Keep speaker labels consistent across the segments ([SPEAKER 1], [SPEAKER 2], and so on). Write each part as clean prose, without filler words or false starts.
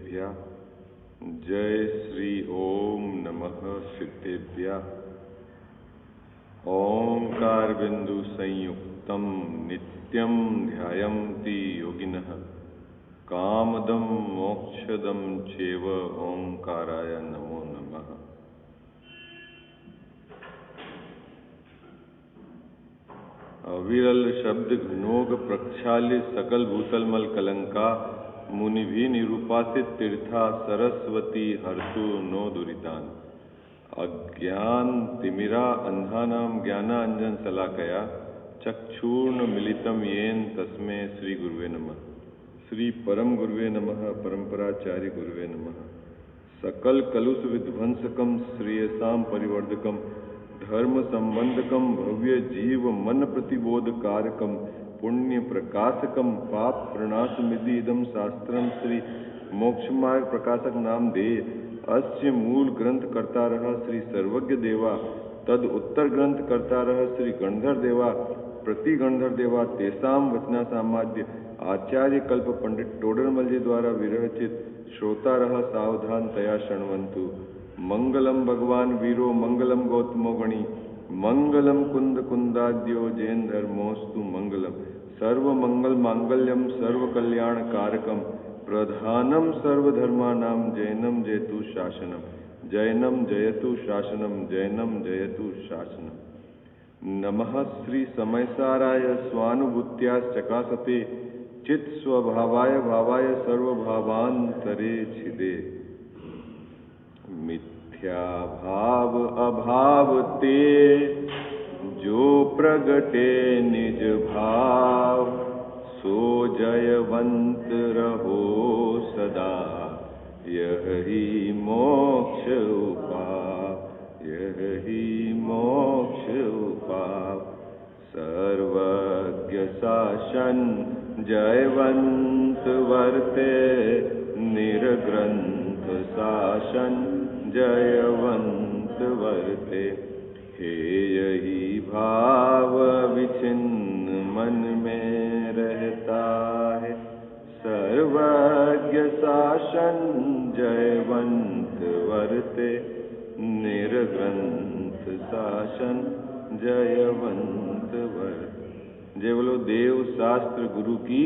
[SPEAKER 1] सिद्धेभ्यः। जय श्री ओम नमः सिद्धेभ्यः। ओंकार बिंदु संयुक्तम नित्यं ध्यायन्ति योगिनः कामदं मोक्षदं चैव ओंकाराय नमो नमः। अविरल शब्द घनोग प्रक्षाल्य सकल भूतलमल कलंका मुनि भी निरूपासित तीर्था सरस्वती हर्षु नो दुरितान। अज्ञान तिमिरा अंधानाम ज्ञानांजन शलाकया चक्षुर्ण मिलितम येन तस्मै श्री गुरुवे नमः। श्री परम गुरुवे नमः। परंपराचार्य गुरुवे नमः। सकल कलुष विध्वंसकम श्रेयसाम परिवर्धकम धर्म संबंधकम भव्य जीव मन प्रतिबोध कारकम पुण्य प्रकाशकम पाप प्रणाशमिदि इदम शास्त्रम श्री मोक्षमार्ग प्रकाशक नाम दे अस्य मूल ग्रंथ करता रहा श्री सर्वज्ञ देवा तद उत्तर ग्रंथ करता रहा श्री गणधर देवा प्रति गणधर देवा तेसाम वचना सामाद्य आचार्य कल्प पंडित टोडरमल जी द्वारा विरचित श्रोता रहा सावधान तया शृण्वन्तु। मंगलम भगवान वीरो मंगलम गौतमो गणी मंगलम कुंद कुंदाद्यो जैन धर्मोस्तु मंगलम सर्व मंगल मांगल्यम सर्व कल्याण कारकम प्रधानम सर्वधर्मानां जैनम जयतु शासनम जैनम जयतु शासनम जैनम जयतु शासनम। नमः श्री समयसाराय स्वानुभूत्या चकासते चित् स्वभावाय भावाय सर्वभावांतरे छिदे। मिथ्या भाव अभाव ते जो प्रगटे निज भाव सो जयवंत रहो सदा यही मोक्ष उपाय यही मोक्ष उपाय। सर्वज्ञ शासन जयवंत वर्ते निर्ग्रंथ शासन जयवंत वर्ते। हे यही भाव विचिन्न मन में रहता है सर्वज्ञ शासन जयवंत वर्ते निर्ग्रंथ शासन जयवंत वर्ते। जय बोलो देव शास्त्र गुरु की।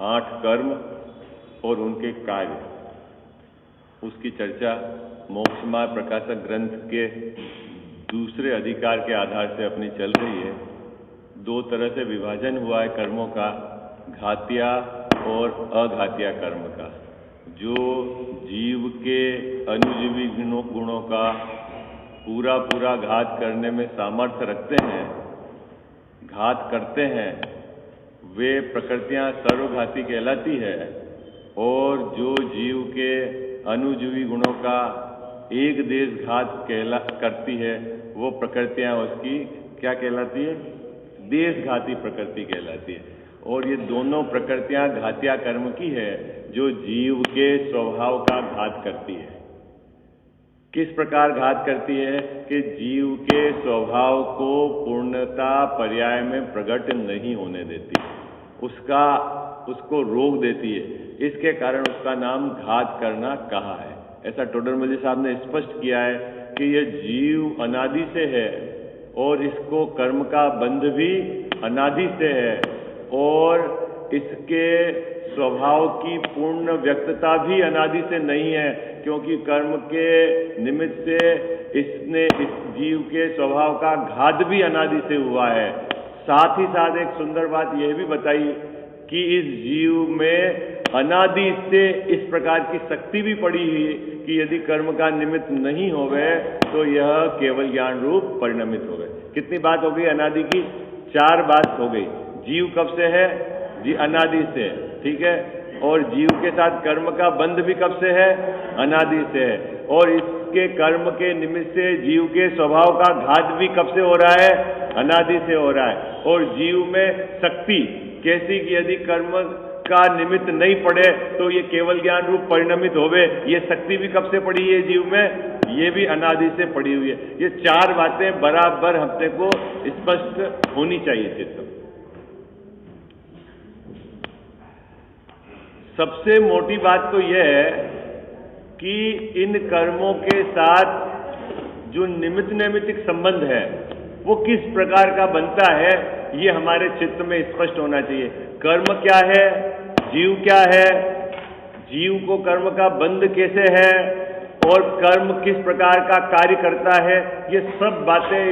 [SPEAKER 1] 8 कर्म और उनके कार्य, उसकी चर्चा मोक्षमार्ग प्रकाशक ग्रंथ के दूसरे अधिकार के आधार से अपनी चल रही है। 2 तरह से विभाजन हुआ है कर्मों का, घातिया और अघातिया कर्म का। जो जीव के अनुजीवी गुणों का पूरा पूरा घात करने में सामर्थ्य रखते हैं, घात करते हैं, वे प्रकृतियां सर्वघाती कहलाती है। और जो जीव के अनुजीवी गुणों का एक देश घात करती है वो प्रकृतियां उसकी क्या कहलाती है? देशघाती प्रकृति कहलाती है। और ये दोनों प्रकृतियां घातिया कर्म की है जो जीव के स्वभाव का घात करती है। किस प्रकार घात करती है कि जीव के स्वभाव को पूर्णता पर्याय में प्रकट नहीं होने देती, उसको रोक देती है। इसके कारण उसका नाम घात करना कहा है। ऐसा टोडरमल जी साहब ने स्पष्ट किया है कि यह जीव अनादि से है और इसको कर्म का बंध भी अनादि से है और इसके स्वभाव की पूर्ण व्यक्तता भी अनादि से नहीं है, क्योंकि कर्म के निमित्त से इसने इस जीव के स्वभाव का घात भी अनादि से हुआ है। साथ ही साथ एक सुंदर बात यह भी बताई कि इस जीव में अनादि से इस प्रकार की शक्ति भी पड़ी है कि यदि कर्म का निमित्त नहीं होवे तो यह केवल ज्ञान रूप परिणमित हो गए। कितनी बात हो गई अनादि की? 4 बात हो गई। जीव कब से है? जी अनादि से, ठीक है। और जीव के साथ कर्म का बंध भी कब से है? अनादि से है। और इसके कर्म के निमित्त से जीव के स्वभाव का घात भी कब से हो रहा है? अनादि से हो रहा है। और जीव में शक्ति कैसी कि यदि कर्म का निमित्त नहीं पड़े तो ये केवल ज्ञान रूप परिणमित होवे, ये शक्ति भी कब से पड़ी है जीव में? ये भी अनादि से पड़ी हुई है। ये चार बातें बराबर अपने को स्पष्ट होनी चाहिए चित्त। सबसे मोटी बात तो यह है कि इन कर्मों के साथ जो निमित्त नैमित्तिक संबंध है वो किस प्रकार का बनता है, ये हमारे चित्त में स्पष्ट होना चाहिए। कर्म क्या है, जीव क्या है, जीव को कर्म का बंध कैसे है और कर्म किस प्रकार का कार्य करता है, ये सब बातें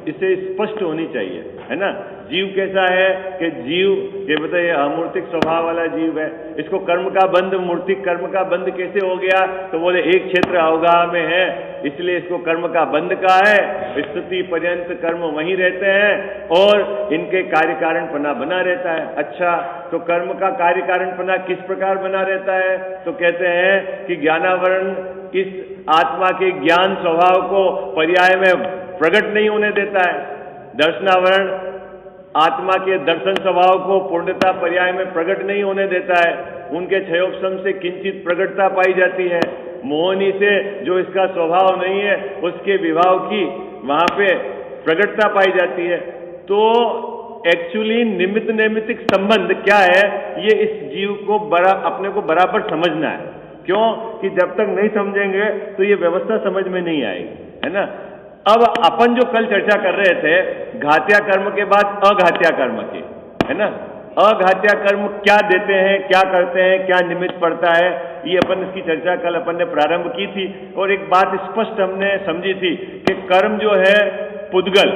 [SPEAKER 1] इसे स्पष्ट होनी चाहिए, है ना। जीव कैसा है कि जीव ये बताइए अमूर्तिक स्वभाव वाला जीव है, इसको कर्म का बंध, मूर्तिक कर्म का बंध कैसे हो गया? तो बोले एक क्षेत्र अवगाह में है इसलिए इसको कर्म का बंध कहा है। स्तुति पर्यंत कर्म वहीं रहते हैं और इनके कार्य कारण पना बना रहता है। अच्छा, तो कर्म का कार्य कारण पना किस प्रकार बना रहता है? तो कहते हैं कि ज्ञानावरण इस आत्मा के ज्ञान स्वभाव को पर्याय में प्रकट नहीं होने देता है। दर्शनावरण आत्मा के दर्शन स्वभाव को पूर्णता पर्याय में प्रकट नहीं होने देता है। उनके क्षयोपशम से किंचित प्रकटता पाई जाती है। मोहनी से जो इसका स्वभाव नहीं है उसके विभाव की वहां पे प्रकटता पाई जाती है। तो एक्चुअली निमित्त नैमित्तिक संबंध क्या है, ये इस जीव को अपने को बराबर समझना है। क्यों कि जब तक नहीं समझेंगे तो ये व्यवस्था समझ में नहीं आएगी, है ना। अब अपन जो कल चर्चा कर रहे थे घात्या कर्म के बाद अघात्या कर्म की, है ना। अघात्या कर्म क्या देते हैं, क्या करते हैं, क्या निमित्त पड़ता है, ये अपन इसकी चर्चा कल अपन ने प्रारंभ की थी। और एक बात स्पष्ट हमने समझी थी कि कर्म जो है पुद्गल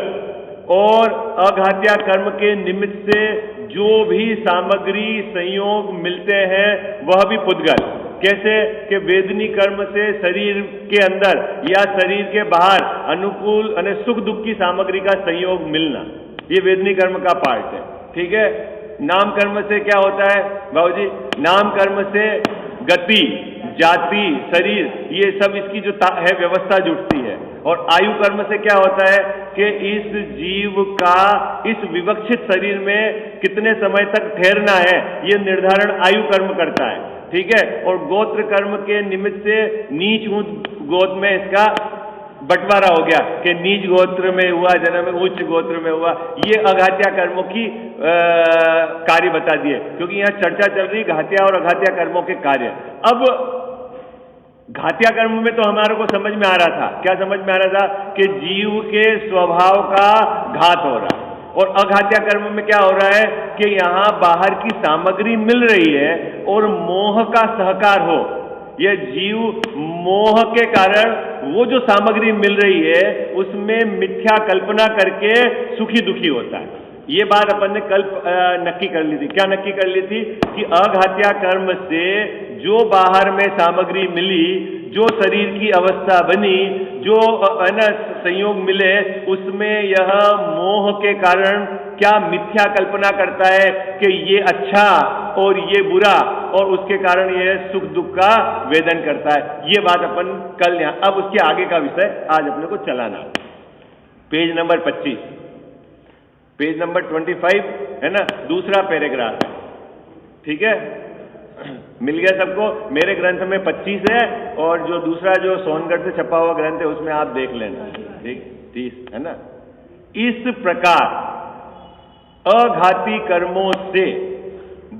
[SPEAKER 1] और अघात्या कर्म के निमित्त से जो भी सामग्री संयोग मिलते हैं वह भी पुद्गल। कैसे कि वेदनी कर्म से शरीर के अंदर या शरीर के बाहर अनुकूल और सुख दुख की सामग्री का संयोग मिलना, ये वेदनी कर्म का पार्ट है, ठीक है। नाम कर्म से क्या होता है बाबूजी? नाम कर्म से गति, जाति, शरीर, ये सब इसकी जो है व्यवस्था जुटती है। और आयु कर्म से क्या होता है कि इस जीव का इस विवक्षित शरीर में कितने समय तक ठहरना है, ये निर्धारण आयु कर्म करता है, ठीक है। और गोत्र कर्म के निमित्त से नीच गोत्र में इसका बंटवारा हो गया कि नीच गोत्र में हुआ जन्म, उच्च गोत्र में हुआ। ये अघात्या कर्मों की कार्य बता दिए, क्योंकि यहाँ चर्चा चल रही घात्या और अघात्या कर्मों के कार्य। अब घात्या कर्म में तो हमारे को समझ में आ रहा था, क्या समझ में आ रहा था कि जीव के स्वभाव का घात हो रहा है। और अघात्या कर्म में क्या हो रहा है कि यहां बाहर की सामग्री मिल रही है और मोह का सहकार हो, यह जीव मोह के कारण वो जो सामग्री मिल रही है उसमें मिथ्या कल्पना करके सुखी दुखी होता है। ये बात अपन ने कल नक्की कर ली थी। क्या नक्की कर ली थी कि अघात्या कर्म से जो बाहर में सामग्री मिली, जो शरीर की अवस्था बनी, जो है ना संयोग मिले, उसमें यह मोह के कारण क्या मिथ्या कल्पना करता है कि ये अच्छा और ये बुरा, और उसके कारण यह सुख दुख का वेदन करता है। ये बात अपन कल यहाँ, अब उसके आगे का विषय आज अपने को चलाना। पेज नंबर 25, पेज नंबर 25 है ना, दूसरा पैराग्राफ है, ठीक है। मिल गया सबको? मेरे ग्रंथ में 25 है और जो दूसरा जो सोनगढ़ से छपा हुआ ग्रंथ है उसमें आप देख लेना, ठीक, 30 है ना। इस प्रकार अघाती कर्मों से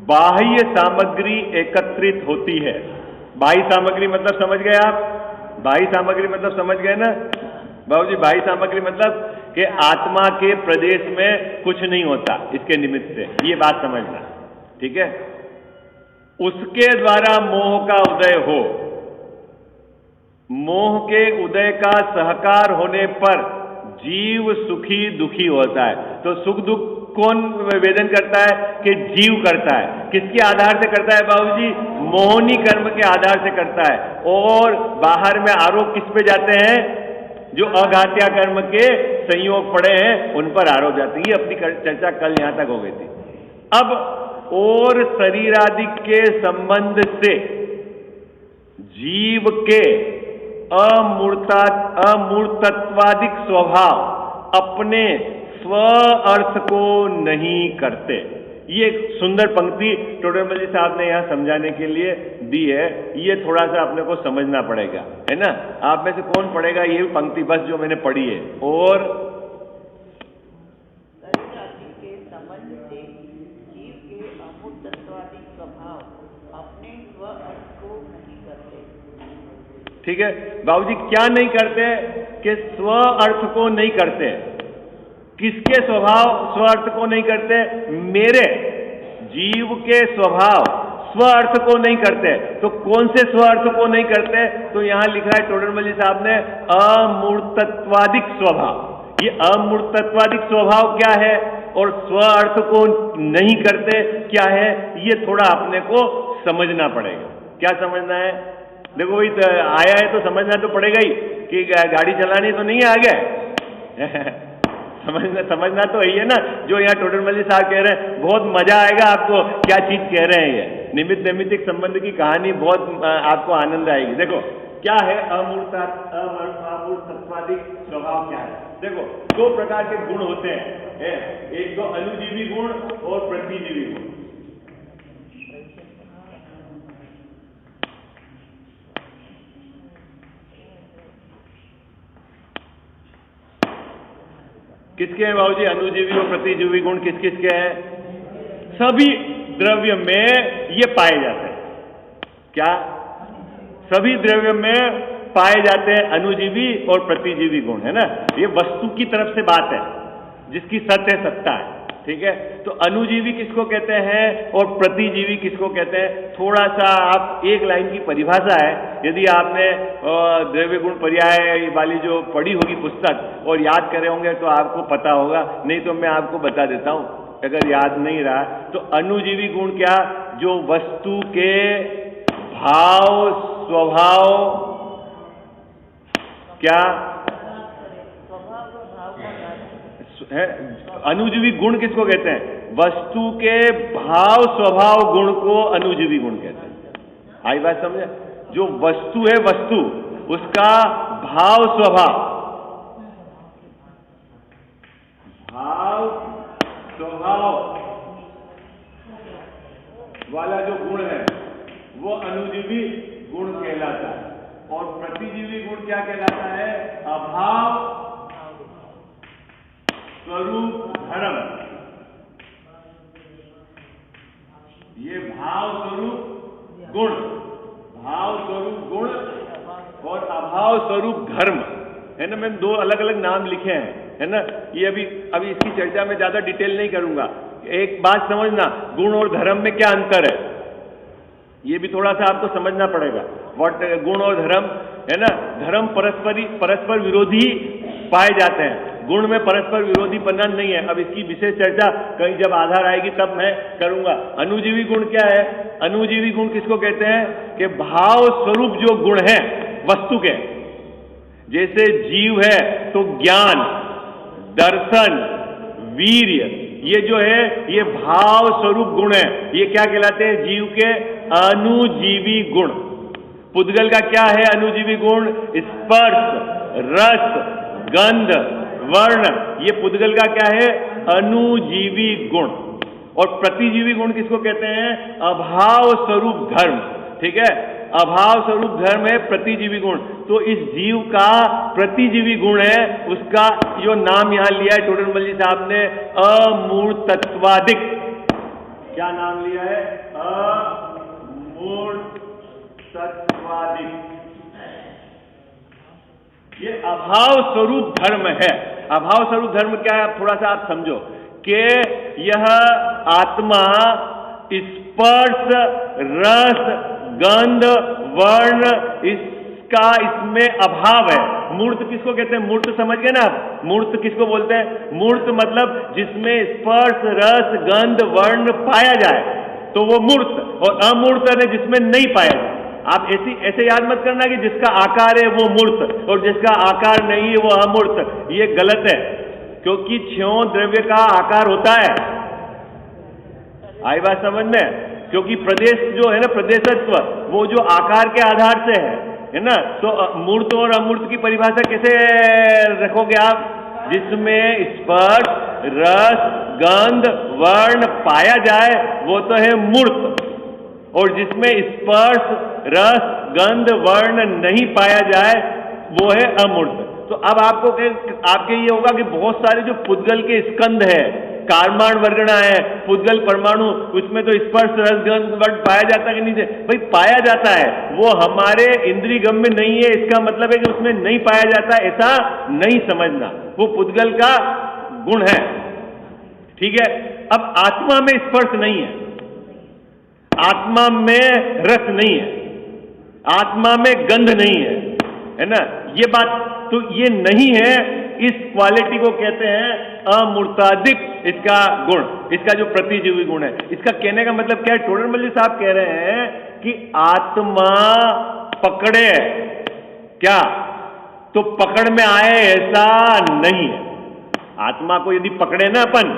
[SPEAKER 1] बाह्य सामग्री एकत्रित होती है। बाह्य सामग्री मतलब समझ गए आप? बाह्य सामग्री मतलब समझ गए ना बाबूजी? बाह्य सामग्री मतलब कि आत्मा के प्रदेश में कुछ नहीं होता इसके निमित्त से, ये बात समझना, ठीक है। उसके द्वारा मोह का उदय हो, मोह के उदय का सहकार होने पर जीव सुखी दुखी होता है। तो सुख दुख कौन वेदन करता है? कि जीव करता है। किसके आधार से करता है बाबूजी? मोहनी कर्म के आधार से करता है। और बाहर में आरोप किस पे जाते हैं? जो अघात्या कर्म के संयोग पड़े हैं उन पर आरोप जाते हैं। ये अपनी चर्चा कल यहां तक हो गई थी। अब और शरीर आदि के संबंध से जीव के अमूर्तत्वादिक स्वभाव अपने स्व अर्थ को नहीं करते। ये एक सुंदर पंक्ति टोडरमल जी साहब ने यहाँ समझाने के लिए दी है। ये थोड़ा सा अपने को समझना पड़ेगा, है ना। आप में से कौन पढ़ेगा ये पंक्ति बस जो मैंने पढ़ी है? और
[SPEAKER 2] के संबंध से जीव के अमूर्तत्वादी स्वभाव अपने स्व अर्थ को नहीं करते।
[SPEAKER 1] ठीक है बाबूजी, क्या नहीं करते? कि स्व अर्थ को नहीं करते। किसके स्वभाव स्व अर्थ को नहीं करते? मेरे जीव के स्वभाव स्व अर्थ को नहीं करते। तो कौन से स्व अर्थ को नहीं करते? तो यहां लिखा है टोडरमल जी साहब ने अमूर्तत्वादिक स्वभाव। ये अमूर्तत्वादिक स्वभाव क्या है और स्व अर्थ को नहीं करते क्या है, ये थोड़ा अपने को समझना पड़ेगा। क्या समझना है? देखो भाई आया है तो समझना तो पड़ेगा ही कि गाड़ी चलानी तो नहीं है आगे समझना तो यही है ना। जो यहाँ टोडरमल जी साहब कह रहे हैं बहुत मजा आएगा आपको, क्या चीज कह रहे हैं ये निमित्त नैमित्तिक संबंध की कहानी, बहुत आपको आनंद आएगी। देखो क्या है अमूर्तत्वादिक स्वभाव क्या है? देखो दो प्रकार के गुण होते हैं, एक तो अनुजीवी गुण और प्रतिजीवी गुण। किसके हैं बाबूजी अनुजीवी और प्रतिजीवी गुण? किस किस के हैं? सभी द्रव्य में ये पाए जाते हैं। क्या? सभी द्रव्य में पाए जाते हैं अनुजीवी और प्रतिजीवी गुण, है ना। ये वस्तु की तरफ से बात है जिसकी सत्य सत्ता है, ठीक है। तो अनुजीवी किसको कहते हैं और प्रतिजीवी किसको कहते हैं? थोड़ा सा आप एक लाइन की परिभाषा है, यदि आपने द्रव्य गुण पर्याय वाली जो पढ़ी होगी पुस्तक और याद करे होंगे तो आपको पता होगा, नहीं तो मैं आपको बता देता हूं अगर याद नहीं रहा। तो अनुजीवी गुण क्या? जो वस्तु के भाव स्वभाव, क्या है? अनुजीवी गुण किसको कहते हैं? वस्तु के भाव स्वभाव गुण को अनुजीवी गुण कहते हैं। आई बात समझे? जो वस्तु है वस्तु, उसका भाव स्वभाव वाला जो गुण है वो अनुजीवी गुण कहलाता है। और प्रतिजीवी गुण क्या कहलाता है? अभाव स्वरूप धर्म। ये भाव स्वरूप गुण, भाव स्वरूप गुण और अभाव स्वरूप धर्म, है ना। मैंने दो अलग अलग नाम लिखे हैं, है ना। ये अभी इसकी चर्चा में ज्यादा डिटेल नहीं करूंगा। एक बात समझना, गुण और धर्म में क्या अंतर है ये भी थोड़ा सा आपको समझना पड़ेगा। व्हाट गुण और धर्म, है ना। धर्म परस्पर विरोधी पाए जाते हैं, गुण में परस्पर विरोधी बंधन नहीं है। अब इसकी विशेष चर्चा कहीं जब आधार आएगी तब मैं करूंगा। अनुजीवी गुण क्या है? अनुजीवी गुण किसको कहते हैं? कि भाव स्वरूप जो गुण है वस्तु के, जैसे जीव है तो ज्ञान, दर्शन, वीर्य, ये जो है ये भाव स्वरूप गुण है। ये क्या कहलाते हैं? जीव के अनुजीवी गुण। पुद्गल का क्या है अनुजीवी गुण? स्पर्श, रस, गंध, वर्ण, ये पुद्गल का क्या है? अनुजीवी गुण। और प्रतिजीवी गुण किसको कहते हैं? अभाव स्वरूप धर्म, ठीक है। अभाव स्वरूप धर्म है प्रतिजीवी गुण। तो इस जीव का प्रतिजीवी गुण है, उसका जो नाम यहां लिया है टोडरमल जी साहब ने, अमूर्तत्वादिक। क्या नाम लिया है? अमूर्तत्वादिक। ये अभाव स्वरूप धर्म है। अभाव स्वरूप धर्म क्या है? थोड़ा सा आप समझो कि यह आत्मा स्पर्श, रस, गंध, वर्ण, इसमें अभाव है। मूर्त किसको कहते हैं? मूर्त समझ गए ना आप? मूर्त किसको बोलते हैं? मूर्त मतलब जिसमें स्पर्श, रस, गंध, वर्ण पाया जाए तो वो मूर्त, और अमूर्त है जिसमें नहीं पाया जाए। आप ऐसे याद मत करना कि जिसका आकार है वो मूर्त और जिसका आकार नहीं है वो अमूर्त, ये गलत है। क्योंकि छयों द्रव्य का आकार होता है। आई बात समझ में? क्योंकि प्रदेश जो है ना, प्रदेशत्व, वो जो आकार के आधार से है ना। तो मूर्त और अमूर्त की परिभाषा कैसे रखोगे आप? जिसमें स्पर्श, रस, गंध, वर्ण पाया जाए वो तो है मूर्त, और जिसमें स्पर्श, रस, गंध, वर्ण नहीं पाया जाए वो है अमूर्त। तो अब आपके ये होगा कि बहुत सारे जो पुद्गल के स्कंद है, कारमान वर्गणा है, पुद्गल परमाणु, उसमें तो स्पर्श, रस, गंध, वर्ण पाया जाता है कि नहीं? भाई पाया जाता है, वो हमारे इंद्रिय गम्य नहीं है, इसका मतलब है कि उसमें नहीं पाया जाता, ऐसा नहीं समझना, वो पुद्गल का गुण है। ठीक है। अब आत्मा में स्पर्श नहीं है, आत्मा में रस नहीं है, आत्मा में गंध नहीं है ना? ये बात तो ये नहीं है, इस क्वालिटी को कहते हैं अमूर्तादिक, इसका गुण, इसका जो प्रतिजीवी गुण है। इसका कहने का मतलब क्या है? टोडरमल जी साहब कह रहे हैं कि आत्मा पकड़े क्या तो पकड़ में आए, ऐसा नहीं है। आत्मा को यदि पकड़े ना अपन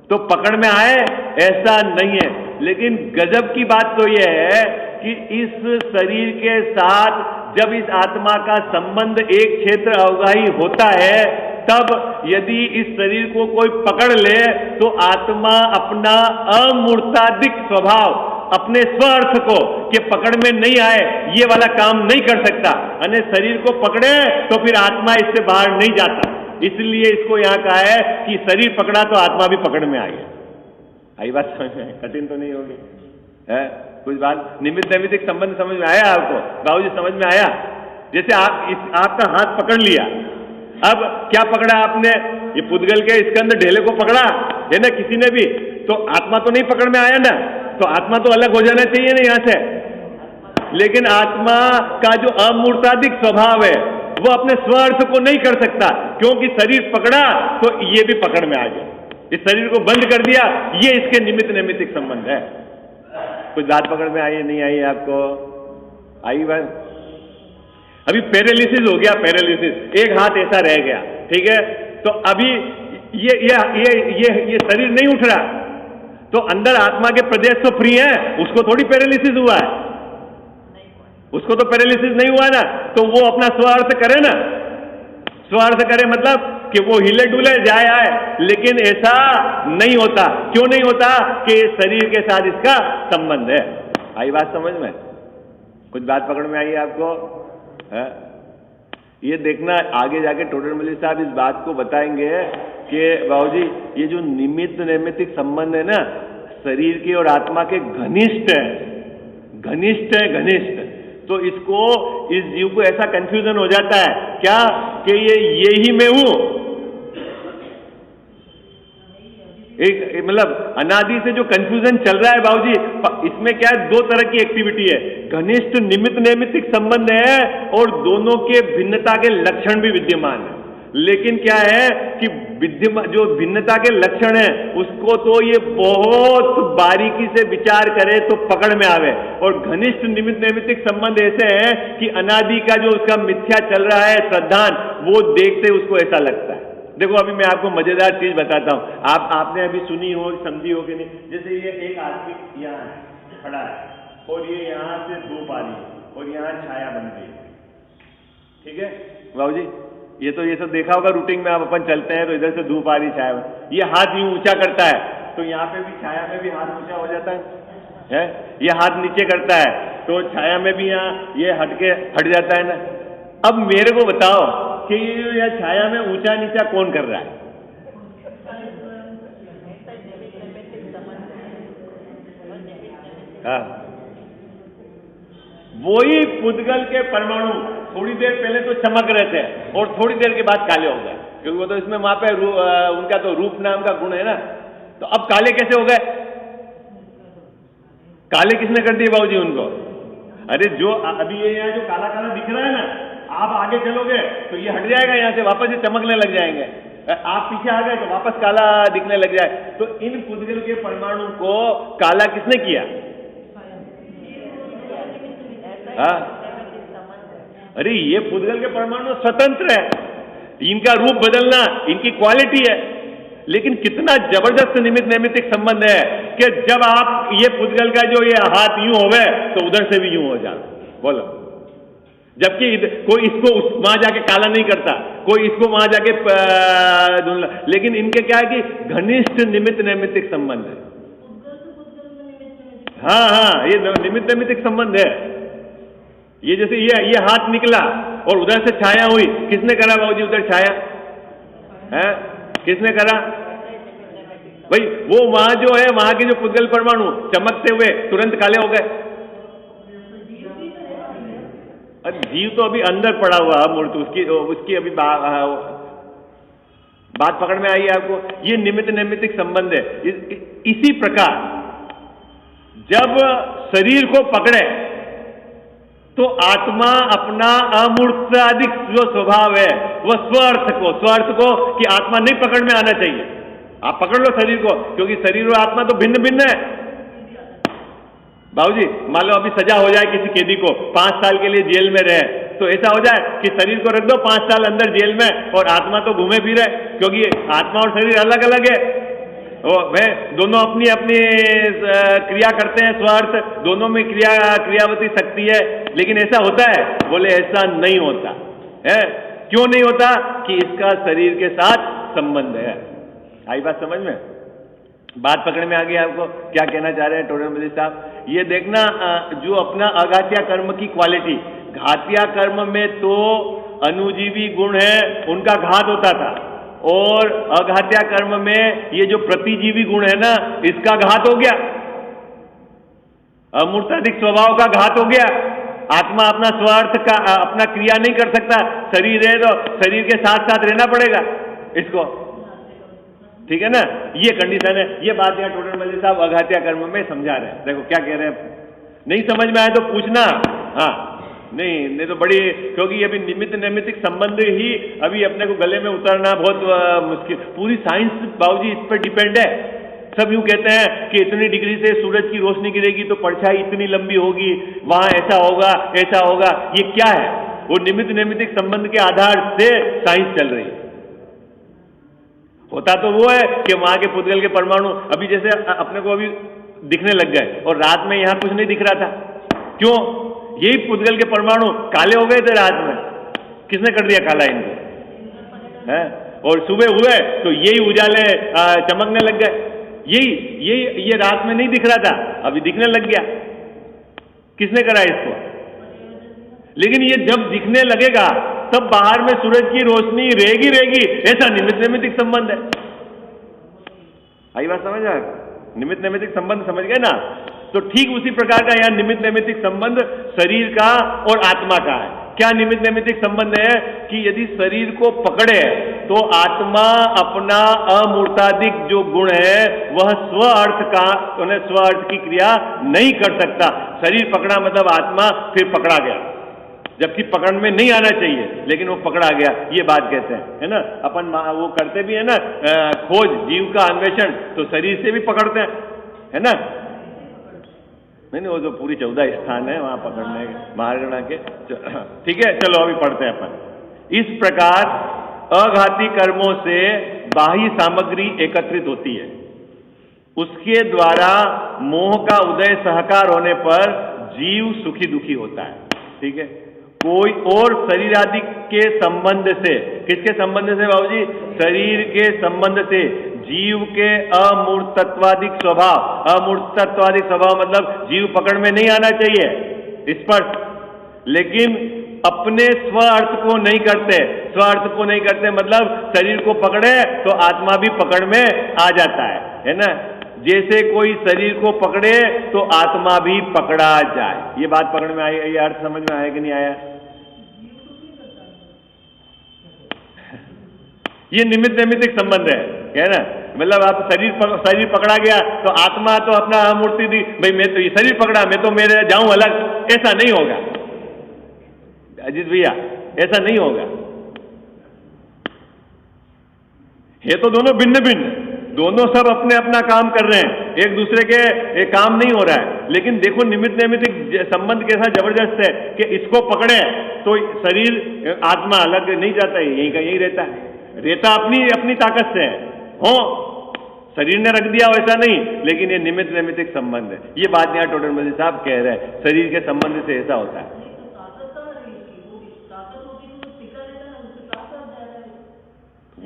[SPEAKER 1] तो पकड़ में आए, ऐसा नहीं है। लेकिन गजब की बात तो यह है कि इस शरीर के साथ जब इस आत्मा का संबंध एक क्षेत्र अवगाही होता है, तब यदि इस शरीर को कोई पकड़ ले तो आत्मा अपना अमूर्तादिक स्वभाव, अपने स्वार्थ को कि पकड़ में नहीं आए, ये वाला काम नहीं कर सकता। अन्य शरीर को पकड़े तो फिर आत्मा इससे बाहर नहीं जाता। इसलिए इसको यहां कहा है कि शरीर पकड़ा तो आत्मा भी पकड़ में आई है। आई बात समझ में? कठिन तो नहीं होगी है कुछ बात? निमित्त नैमित्तिक संबंध समझ में आया आपको? बाबूजी समझ में आया? जैसे आपका हाथ पकड़ लिया, अब क्या पकड़ा आपने? ये पुद्गल के स्कंद ढेले को पकड़ा है ना किसी ने भी, तो आत्मा तो नहीं पकड़ में आया ना, तो आत्मा तो अलग हो जाना चाहिए ना यहां से। लेकिन आत्मा का जो अमूर्तादिक स्वभाव है वो अपने स्वार्थ को नहीं कर सकता, क्योंकि शरीर पकड़ा तो ये भी पकड़ में आ गया, इस शरीर को बंद कर दिया, ये इसके निमित्त नैमित्तिक संबंध है। कुछ बात पकड़ में आई नहीं आई आपको? आई बात? अभी पैरालिसिस हो गया, पैरालिसिस, एक हाथ ऐसा रह गया, ठीक है, तो अभी ये शरीर नहीं उठ रहा, तो अंदर आत्मा के प्रदेश तो फ्री है, उसको थोड़ी पैरालिसिस हुआ है, उसको तो पैरालिसिस नहीं हुआ ना, तो वो अपना स्वार्थ करे ना, स्वार्थ करे मतलब कि वो हिले डुले जाए आए, लेकिन ऐसा नहीं होता। क्यों नहीं होता? कि शरीर के साथ इसका संबंध है। आई बात समझ में? कुछ बात पकड़ में आई आपको? है? ये देखना आगे जाके टोडरमल साहब इस बात को बताएंगे कि बाबूजी ये जो निमित्त नैमित्तिक संबंध है ना, शरीर के और आत्मा के घनिष्ठ है, घनिष्ठ है, घनिष्ठ। तो इसको, इस जीव को ऐसा कंफ्यूजन हो जाता है क्या कि ये ही मैं हूं, एक मतलब अनादि से जो कंफ्यूजन चल रहा है बाबूजी, इसमें क्या है? दो तरह की एक्टिविटी है, घनिष्ठ निमित्त नैमित्तिक संबंध है और दोनों के भिन्नता के लक्षण भी विद्यमान है। लेकिन क्या है कि जो भिन्नता के लक्षण है उसको तो ये बहुत बारीकी से विचार करे तो पकड़ में आवे, और घनिष्ठ निमित्त नैमित्तिक संबंध ऐसे हैं कि अनादि का जो उसका मिथ्या चल रहा है श्रद्धान, वो देखते उसको ऐसा लगता है। देखो अभी मैं आपको मजेदार चीज बताता हूं, आपने अभी सुनी हो, समझी हो कि नहीं? जैसे ये एक आदमी यहाँ खड़ा है और ये यहां से धूप आ रही है और यहां छाया बन गई, ठीक है बाबूजी? ये सब देखा होगा रूटीन में, आप अपन चलते हैं तो इधर से धूप आ रही, छाया, ये हाथ यूं ऊंचा करता है तो यहाँ पे भी छाया में भी हाथ ऊंचा हो जाता है, ये हाथ नीचे करता है तो छाया में भी यहाँ ये हट जाता है ना। अब मेरे को बताओ कि ये छाया में ऊंचा नीचा कौन कर रहा है? हाँ, वही पुद्गल के परमाणु थोड़ी देर पहले तो चमक रहे थे और थोड़ी देर के बाद काले हो गए, क्योंकि वो तो इसमें वहां पे उनका तो रूप नाम का गुण है ना। तो अब काले कैसे हो गए? काले किसने कर दिए बाबूजी उनको? अरे जो अभी ये यहाँ जो काला काला दिख रहा है ना, आप आगे चलोगे तो ये हट जाएगा, यहाँ से वापस ये चमकने लग जाएंगे, आप पीछे आ गए तो वापस काला दिखने लग जाए। तो इन पुद्गल के परमाणु को काला किसने किया? हाँ, अरे ये पुद्गल के परमाणु स्वतंत्र है, इनका रूप बदलना इनकी क्वालिटी है, लेकिन कितना जबरदस्त निमित्त नैमित्तिक संबंध है कि जब आप ये पुद्गल का जो ये हाथ यूं होवे तो उधर से भी यूं हो जाए। बोलो, जबकि कोई इसको वहां जाके काला नहीं करता, कोई इसको वहां जाके लेकिन इनके क्या है कि घनिष्ठ निमित्त नैमित्तिक संबंध है। हाँ हाँ, ये निमित्त नैमित्तिक संबंध है। ये जैसे ये हाथ निकला और उधर से छाया हुई, किसने करा बाबूजी उधर छाया है? किसने करा भाई? वो वहां जो है, वहां के जो पुद्गल परमाणु चमकते हुए तुरंत काले हो गए। अरे जीव तो अभी अंदर पड़ा हुआ मूर्त, उसकी अभी बात पकड़ में आई है आपको? ये निमित्त नैमित्तिक संबंध है। इसी प्रकार जब शरीर को पकड़े तो आत्मा अपना अमूर्तादिक जो स्वभाव है वह स्वअर्थ को कि आत्मा नहीं पकड़ में आना चाहिए। आप पकड़ लो शरीर को, क्योंकि शरीर और आत्मा तो भिन्न भिन्न है। बाबूजी मान लो अभी सजा हो जाए किसी कैदी को, 5 साल के लिए जेल में रहे, तो ऐसा हो जाए कि शरीर को रख दो 5 साल अंदर जेल में और आत्मा तो घूमे फिरे, क्योंकि आत्मा और शरीर अलग अलग है। वे दोनों अपनी अपनी क्रिया करते हैं, स्वार्थ दोनों में क्रियावती शक्ति है। लेकिन ऐसा होता है? बोले ऐसा नहीं होता है। क्यों नहीं होता? कि इसका शरीर के साथ संबंध है। आई बात समझ में? बात पकड़ में आ गई आपको? क्या कहना चाह रहे हैं टोडर मल्लिक साहब? ये देखना, जो अपना अघात्या कर्म की क्वालिटी, घातिया कर्म में तो अनुजीवी गुण है, उनका घात होता था, और अघात्या कर्म में ये जो प्रतिजीवी गुण है ना, इसका घात हो गया। अमूर्ताधिक स्वभाव का घात हो गया। आत्मा अपना स्वार्थ का अपना क्रिया नहीं कर सकता, शरीर है तो शरीर के साथ साथ रहना पड़ेगा इसको, ठीक है ना? ये कंडीशन है। ये बात यहाँ टोडर मल्लिक साहब अघात्या कर्म में समझा रहे हैं। देखो क्या कह रहे हैं, नहीं समझ में आए तो पूछना। हाँ, नहीं तो बड़ी, क्योंकि अभी निमित्त नैमित्तिक संबंध ही अभी अपने को गले में उतरना बहुत मुश्किल। पूरी साइंस बाबूजी इस पर डिपेंड है। सब यूं कहते हैं कि इतनी डिग्री से सूरज की रोशनी गिरेगी तो परछाई इतनी लंबी होगी, वहां ऐसा होगा ऐसा होगा। ये क्या है? वो निमित्त नैमित्तिक संबंध के आधार से साइंस चल रही है। होता तो वो है कि वहां के पुद्गल के परमाणु अभी जैसे अपने को अभी दिखने लग गए, और रात में यहां कुछ नहीं दिख रहा था। क्यों? यही पुद्गल के परमाणु काले हो गए थे रात में। किसने कर दिया काला इनको? है? और सुबह हुए तो यही उजाले चमकने लग गए। ये रात में नहीं दिख रहा था, अभी दिखने लग गया। किसने करा इसको? लेकिन ये जब दिखने लगेगा तब बाहर में सूरज की रोशनी रहेगी। ऐसा निमित्त नैमित्तिक संबंध है। आई बात समझ आए? निमित्त नैमित्तिक संबंध समझ गए ना? तो ठीक उसी प्रकार का यहाँ निमित्त नैमित्तिक संबंध शरीर का और आत्मा का है। क्या निमित्त नैमित्तिक संबंध है? कि यदि शरीर को पकड़े तो आत्मा अपना अमूर्तादिक जो गुण है वह स्व अर्थ की क्रिया नहीं कर सकता। शरीर पकड़ा मतलब आत्मा फिर पकड़ा गया, जबकि पकड़ में नहीं आना चाहिए, लेकिन वो पकड़ा गया। ये बात कहते हैं, है ना? अपन वो करते भी है ना खोज, जीव का अन्वेषण, तो शरीर से भी पकड़ते हैं, है ना? नहीं, वो जो पूरी 14 स्थान है वहां पकड़ने महारगणा के। ठीक है, चलो अभी पढ़ते हैं अपन। इस प्रकार अघाती कर्मों से बाह्य सामग्री एकत्रित होती है, उसके द्वारा मोह का उदय सहकार होने पर जीव सुखी दुखी होता है। ठीक है? कोई और शरीर आदि के संबंध से, किसके संबंध से बाबूजी? शरीर के संबंध से जीव के अमूर्तत्वादिक स्वभाव मतलब जीव पकड़ में नहीं आना चाहिए, स्पष्ट। लेकिन अपने स्व अर्थ को नहीं करते मतलब शरीर को पकड़े तो आत्मा भी पकड़ में आ जाता है ना? जैसे कोई शरीर को पकड़े तो आत्मा भी पकड़ा जाए। ये बात पकड़ में आई? ये अर्थ समझ में आया कि नहीं आया? ये निमित्त नैमित्तिक संबंध है ना? मतलब आप शरीर पकड़ा गया तो आत्मा तो अपना मूर्ति दी, भाई मैं तो ये शरीर पकड़ा, मैं तो मेरे जाऊं अलग। ऐसा नहीं होगा अजीत भैया, ऐसा नहीं होगा। ये तो दोनों भिन्न भिन्न, दोनों सब अपने अपना काम कर रहे हैं, एक दूसरे के काम नहीं हो रहा है। लेकिन देखो निमित्त नैमित्तिक संबंध कैसा जबरदस्त है कि इसको पकड़े तो शरीर आत्मा अलग नहीं जाता है, यहीं का यहीं रहता है, अपनी ताकत से है। हो शरीर ने रख दिया वैसा नहीं, लेकिन ये निमित्त नैमित्तिक संबंध है। ये बात यहाँ टोडर मल्लिक साहब कह रहे हैं, शरीर के संबंध से ऐसा होता है।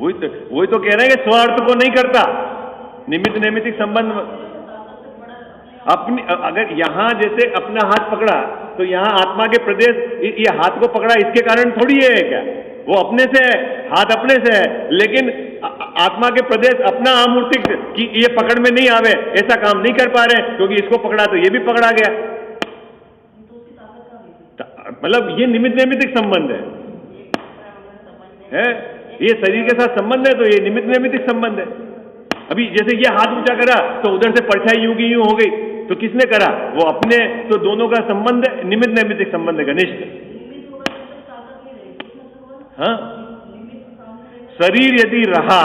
[SPEAKER 1] वही तो कह रहे हैं कि स्वार्थ को नहीं करता। निमित्त नैमित्तिक संबंध अपनी, अगर यहां जैसे अपना हाथ पकड़ा तो यहां आत्मा के प्रदेश, ये हाथ को पकड़ा इसके कारण थोड़ी है क्या, वो अपने से है, हाथ अपने से है, लेकिन आत्मा के प्रदेश अपना आमूर्तिक कि ये पकड़ में नहीं आवे ऐसा काम नहीं कर पा रहे, क्योंकि इसको पकड़ा तो ये भी पकड़ा गया। मतलब ये निमित्त नैमित्तिक संबंध है, ये शरीर के साथ संबंध है तो ये निमित्त नैमित्तिक संबंध है। अभी जैसे ये हाथ ऊंचा करा तो उधर से परछाई यूं की यूं हो गई, तो किसने करा, वो अपने, तो दोनों का संबंध निमित्त नैमित्तिक संबंध है, घनिष्ठ। हाँ, शरीर यदि रहा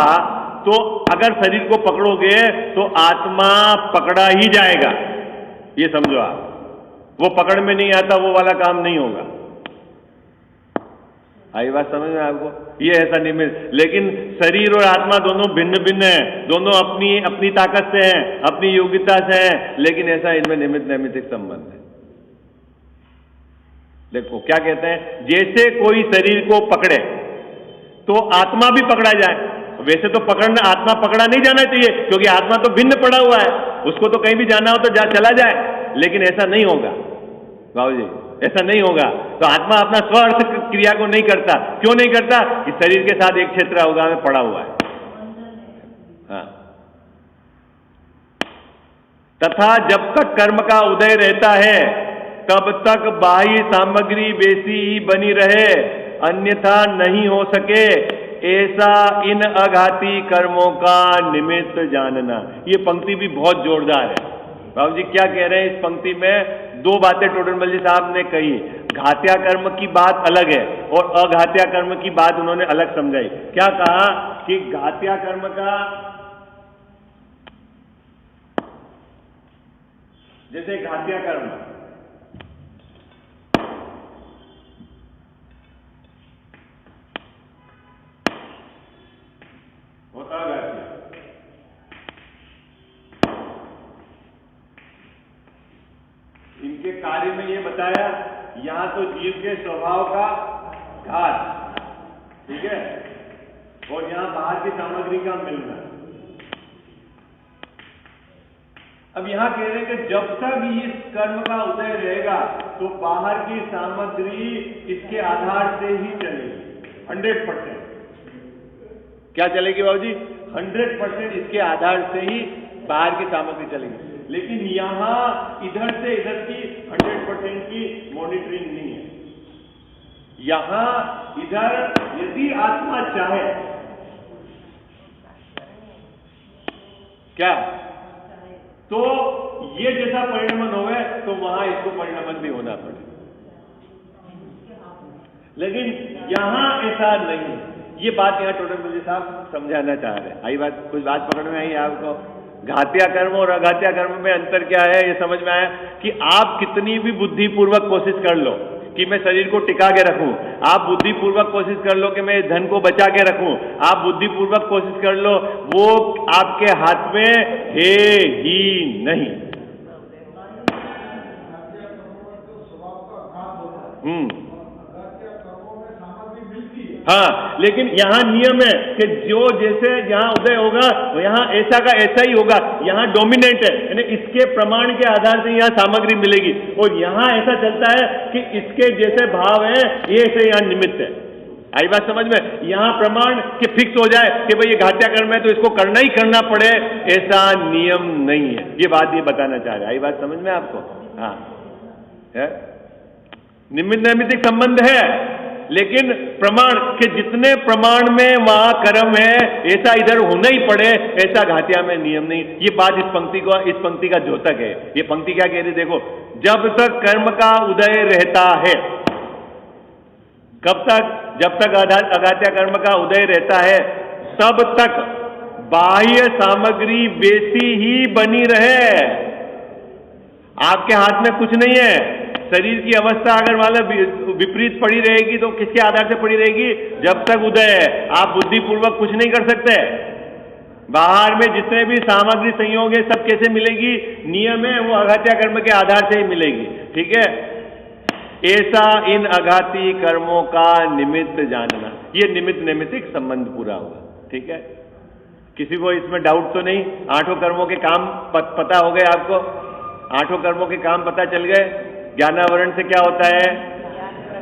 [SPEAKER 1] तो अगर शरीर को पकड़ोगे तो आत्मा पकड़ा ही जाएगा, ये समझो आप। वो पकड़ में नहीं आता, वो वाला काम नहीं होगा। आई बात समझ में आपको? ये ऐसा निमित्त, लेकिन शरीर और आत्मा दोनों भिन्न भिन्न हैं, दोनों अपनी अपनी ताकत से हैं, अपनी योग्यता से हैं, लेकिन ऐसा इनमें निमित्त नैमित्तिक संबंध है। देखो क्या कहते हैं, जैसे कोई शरीर को पकड़े तो आत्मा भी पकड़ा जाए। वैसे तो पकड़ना, आत्मा पकड़ा नहीं जाना चाहिए, क्योंकि आत्मा तो भिन्न पड़ा हुआ है, उसको तो कहीं भी जाना हो तो चला जाए, लेकिन ऐसा नहीं होगा बाबू जी, ऐसा नहीं होगा। तो आत्मा अपना स्वार्थ क्रिया को नहीं करता। क्यों नहीं करता? कि शरीर के साथ एक क्षेत्र अवगाह में पड़ा हुआ है। हाँ। तथा जब तक कर्म का उदय रहता है तब तक बाह्य सामग्री वैसी ही बनी रहे, अन्यथा नहीं हो सके, ऐसा इन अघाती कर्मों का निमित्त जानना। ये पंक्ति भी बहुत जोरदार है। बाबू जी क्या कह रहे हैं इस पंक्ति में? दो बातें टोडरमल जी साहब ने कही। घात्या कर्म की बात अलग है और अघात्या कर्म की बात उन्होंने अलग समझाई। क्या कहा कि घात्या कर्म का, जैसे घात्या कर्म, होता घात्या, इनके कार्य में ये बताया, यहां तो जीव के स्वभाव का घात, ठीक है, और यहां बाहर की सामग्री का मिलना। अब यहां कह रहे हैं कि जब तक इस कर्म का उदय रहेगा तो बाहर की सामग्री इसके आधार से ही चलेगी 100%। क्या चलेगी बाबूजी? 100% इसके आधार से ही बाहर की सामग्री चलेगी। लेकिन यहां इधर से इधर की 100% की मॉनिटरिंग नहीं है। यहां इधर यदि आत्मा चाहे, क्या तो ये जैसा परिणमन होवे तो वहां इसको परिणमन भी होना पड़े, लेकिन यहां ऐसा नहीं। ये बात यहां टोडरमल जी साहब समझाना चाह रहे हैं। आई बात, कुछ बात पकड़ में आई आपको? घात्या कर्म और अघात्या कर्म में अंतर क्या है ये समझ में आया कि आप कितनी भी बुद्धिपूर्वक कोशिश कर लो कि मैं शरीर को टिका के रखूं, आप बुद्धिपूर्वक कोशिश कर लो कि मैं धन को बचा के रखूं, आप बुद्धिपूर्वक कोशिश कर लो, वो आपके हाथ में है ही नहीं। हाँ, लेकिन यहाँ नियम है कि जो जैसे यहाँ उदय होगा वो यहाँ ऐसा का ऐसा ही होगा। यहाँ डोमिनेंट है, यानी इसके प्रमाण के आधार से यहाँ सामग्री मिलेगी, और यहाँ ऐसा चलता है कि इसके जैसे भाव है ये ऐसे यहाँ निमित्त है। आई बात समझ में? यहाँ प्रमाण के फिक्स हो जाए कि भाई ये घात्या कर्म है तो इसको करना ही करना पड़े, ऐसा नियम नहीं है। ये बात ये बताना चाह रहे हैं। आई बात समझ में आपको? हाँ, है निमित्त नैमित्तिक संबंध है, लेकिन प्रमाण के जितने प्रमाण में वहां कर्म है ऐसा इधर होना ही पड़े, ऐसा घात्या में नियम नहीं। ये बात इस पंक्ति का द्योतक है। ये पंक्ति क्या कह रही? देखो, जब तक कर्म का उदय रहता है, कब तक? जब तक अघात्या कर्म का उदय रहता है तब तक बाह्य सामग्री वैसी ही बनी रहे। आपके हाथ में कुछ नहीं है। शरीर की अवस्था अगर मान लो विपरीत पड़ी रहेगी तो किसके आधार से पड़ी रहेगी? जब तक उदय है आप बुद्धिपूर्वक कुछ नहीं कर सकते। बाहर में जितने भी सामग्री संयोग है सब कैसे मिलेगी? नियम है वो अघात्या कर्म के आधार से ही मिलेगी। ठीक है, ऐसा इन अघाती कर्मों का निमित्त जानना, ये निमित्त नैमित्तिक संबंध पूरा हुआ। ठीक है, किसी को इसमें डाउट तो नहीं? आठों कर्मों के काम पता हो गए आपको? आठों कर्मों के काम पता चल गए? ज्ञानावरण से क्या होता है?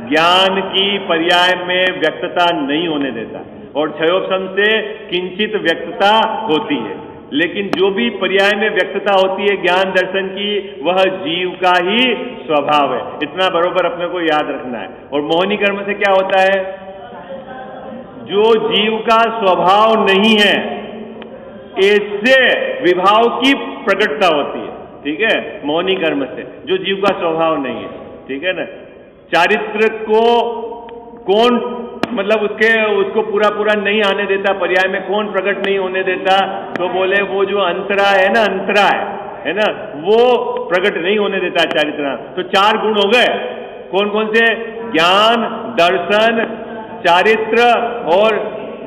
[SPEAKER 1] ज्ञान की पर्याय में व्यक्तता नहीं होने देता, और क्षयोपशम से किंचित व्यक्तता होती है, लेकिन जो भी पर्याय में व्यक्तता होती है ज्ञान दर्शन की, वह जीव का ही स्वभाव है। इतना बरोबर अपने को याद रखना है। और मोहिनी कर्म से क्या होता है? जो जीव का स्वभाव नहीं है, इससे विभाव की प्रकटता होती है, ठीक है, मोहिनी कर्म से, जो जीव का स्वभाव नहीं है, ठीक है ना। चारित्र को कौन मतलब उसको पूरा पूरा नहीं आने देता, पर्याय में कौन प्रकट नहीं होने देता? तो बोले वो जो अंतरा है ना, अंतरा है ना, वो प्रकट नहीं होने देता चारित्र। तो चार गुण हो गए, कौन कौन से? ज्ञान, दर्शन, चारित्र और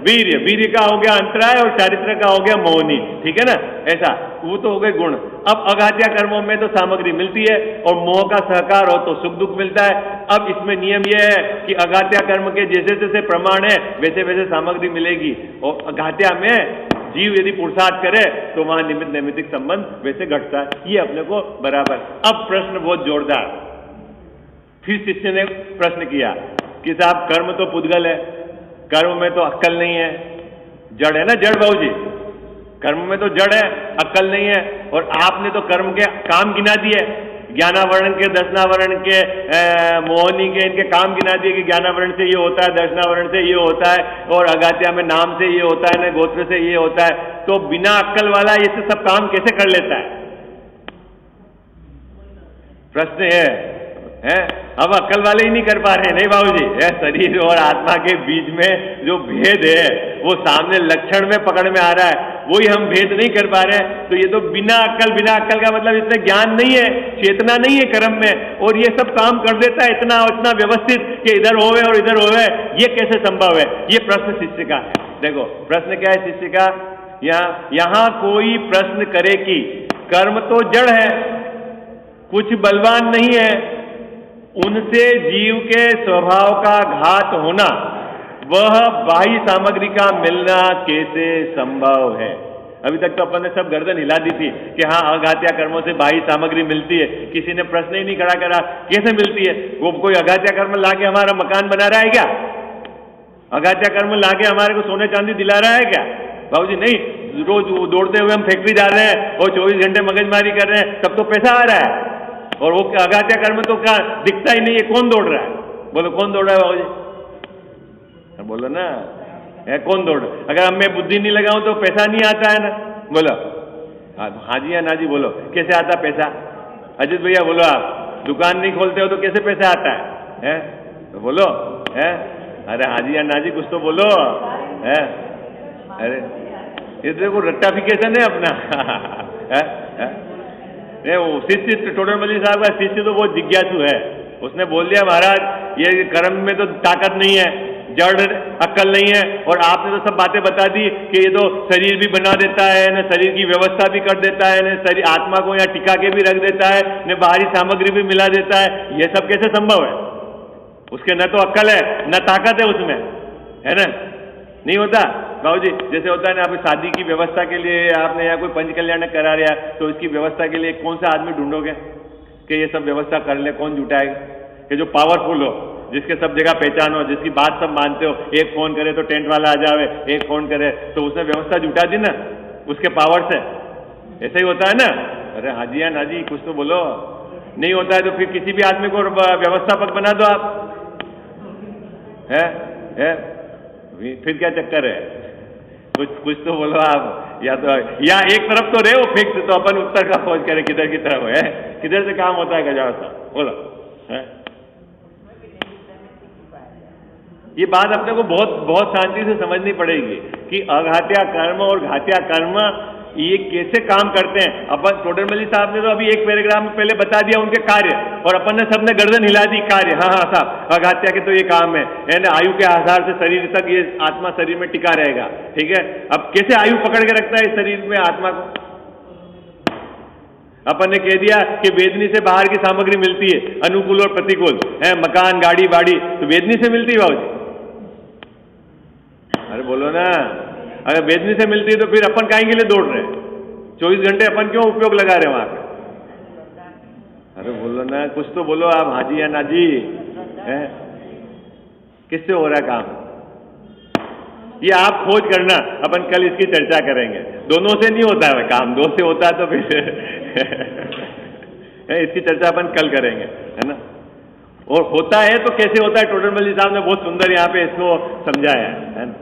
[SPEAKER 1] वीर्य। वीर्य का हो गया अंतराय और चारित्र का हो गया मोहिनी, ठीक है ना। ऐसा वो तो हो गए गुण। अब अघात्या कर्मों में तो सामग्री मिलती है और मोह का सहकार हो तो सुख दुख मिलता है। अब इसमें नियम यह है कि अघात्या कर्म के जैसे जैसे प्रमाण है वैसे वैसे सामग्री मिलेगी, और अघात्या में जीव यदि पुरुषार्थ करे तो वहां निमित्त नैमित्तिक संबंध वैसे घटता है। ये अपने को बराबर। अब प्रश्न बहुत जोरदार, फिर शिष्य ने प्रश्न किया कि साहब कर्म तो पुद्गल है, कर्म में तो अक्कल नहीं है, जड़ है ना, जड़ बाबूजी, कर्म में तो जड़ है, अक्कल नहीं है। और आपने तो कर्म के काम गिना दिए, ज्ञानावरण के, दर्शनावरण के, मोहिनी के, इनके काम गिना दिए कि ज्ञानावरण से ये होता है, दर्शनावरण से ये होता है, और अघात्या में नाम से ये होता है, न गोत्र से ये होता है। तो बिना अक्कल वाला ये सब काम कैसे कर लेता है? प्रश्न है? अब अक्ल वाले ही नहीं कर पा रहे, नहीं बाबूजी, शरीर और आत्मा के बीच में जो भेद है वो सामने लक्षण में पकड़ में आ रहा है, वही हम भेद नहीं कर पा रहे। तो ये तो बिना अक्ल का मतलब इसमें ज्ञान नहीं है, चेतना नहीं है कर्म में, और ये सब काम कर देता है इतना इतना व्यवस्थित कि इधर होवे और इधर होवे, ये कैसे संभव है? ये प्रश्न शिष्य का है। देखो प्रश्न क्या है शिष्य का, यहां कोई प्रश्न करे कि कर्म तो जड़ है, कुछ बलवान नहीं है, उनसे जीव के स्वभाव का घात होना, वह बाह्य सामग्री का मिलना कैसे संभव है? अभी तक तो अपन ने सब गर्दन हिला दी थी कि हाँ अघात्या कर्मों से बाह्य सामग्री मिलती है, किसी ने प्रश्न ही नहीं खड़ा करा कैसे मिलती है। वो कोई अघात्या कर्म लाके हमारा मकान बना रहा है क्या? अघात्या कर्म लाके हमारे को सोने चांदी दिला रहा है क्या? बाबूजी नहीं, रोज दौड़ते हुए हम फैक्ट्री जा रहे हैं और 24 घंटे मगजमारी कर रहे हैं, तब तो पैसा आ रहा है। और वो अघात्या कर्म तो क्या दिखता ही नहीं है, कौन दौड़ रहा है? बोलो कौन दौड़ रहा है बाबूजी? बोलो ना, कौन दौड़ रहा है? अगर मैं बुद्धि नहीं लगाऊं तो पैसा नहीं आता है ना। बोलो हाँ जी या ना जी, बोलो कैसे आता पैसा? अजित भैया बोलो, आप दुकान नहीं खोलते हो तो कैसे पैसा आता है? तो बोलो है, अरे हाँ जी या ना जी कुछ तो बोलो है। अरे ये देखो रट्टाफिकेशन है अपना वो शिष्य टोडरमल साहब का शिष्य तो बहुत जिज्ञासु है, उसने बोल दिया महाराज ये कर्म में तो ताकत नहीं है, जड़ अक्कल नहीं है, और आपने तो सब बातें बता दी कि ये तो शरीर भी बना देता है न, शरीर की व्यवस्था भी कर देता है न, शरीर आत्मा को यहाँ टिका के भी रख देता है न, बाहरी सामग्री भी मिला देता है। ये सब कैसे संभव है? उसके न तो अक्कल है न ताकत है उसमें, है ना? नहीं होता बाबूजी। जैसे होता है ना, आप शादी की व्यवस्था के लिए आपने यहाँ कोई पंच कल्याण करा रहा है, तो इसकी व्यवस्था के लिए कौन सा आदमी ढूंढोगे कि ये सब व्यवस्था कर ले? कौन जुटाएगा? कि जो पावरफुल हो, जिसके सब जगह पहचान हो, जिसकी बात सब मानते हो। एक फोन करे तो टेंट वाला आ जावे, एक फोन करे तो उसने व्यवस्था जुटा दी ना उसके पावर से। ऐसा ही होता है ना? अरे हाजी या नाजी कुछ तो बोलो। नहीं होता है तो फिर किसी भी आदमी को व्यवस्थापक बना दो आप, है? फिर क्या चक्कर है? कुछ तो बोलो आप। या तो या एक तरफ तो रहे हो फिक्स, तो अपन उत्तर का खोज करें किधर की तरफ है, किधर से काम होता है गजा सा, बोलो है? ये बात अपने को बहुत बहुत शांति से समझनी पड़ेगी कि अघात्या कर्म और घात्या कर्म ये कैसे काम करते हैं। अपन टोडरमल साहब ने तो अभी एक पैराग्राफ में पहले बता दिया उनके कार्य, और अपन ने सबने गर्दन हिला दी कार्य। हाँ साहब, अघात्या के तो ये काम है ना, आयु के आधार से शरीर तक ये आत्मा शरीर में टिका रहेगा, ठीक है। अब कैसे आयु पकड़ के रखता है इस शरीर में आत्मा को? अपन ने कह दिया कि वेदनी से बाहर की सामग्री मिलती है, अनुकूल और प्रतिकूल है, मकान गाड़ी बाड़ी तो वेदनी से मिलती है बाबूजी। अरे बोलो ना, अगर वेदनी से मिलती है तो फिर अपन काहे के लिए दौड़ रहे हैं? 24 घंटे अपन क्यों उपयोग लगा रहे हैं वहां पे? अरे बोलो ना, कुछ तो बोलो आप हाजी या नाजी है? किससे हो रहा है काम? ये आप खोज करना, अपन कल इसकी चर्चा करेंगे। दोनों से नहीं होता है काम, दो से होता है तो फिर इसकी चर्चा अपन कल करेंगे, है ना? और होता है तो कैसे होता है, टोडरमल जी साहब ने बहुत सुंदर यहाँ पे इसको समझाया है ना?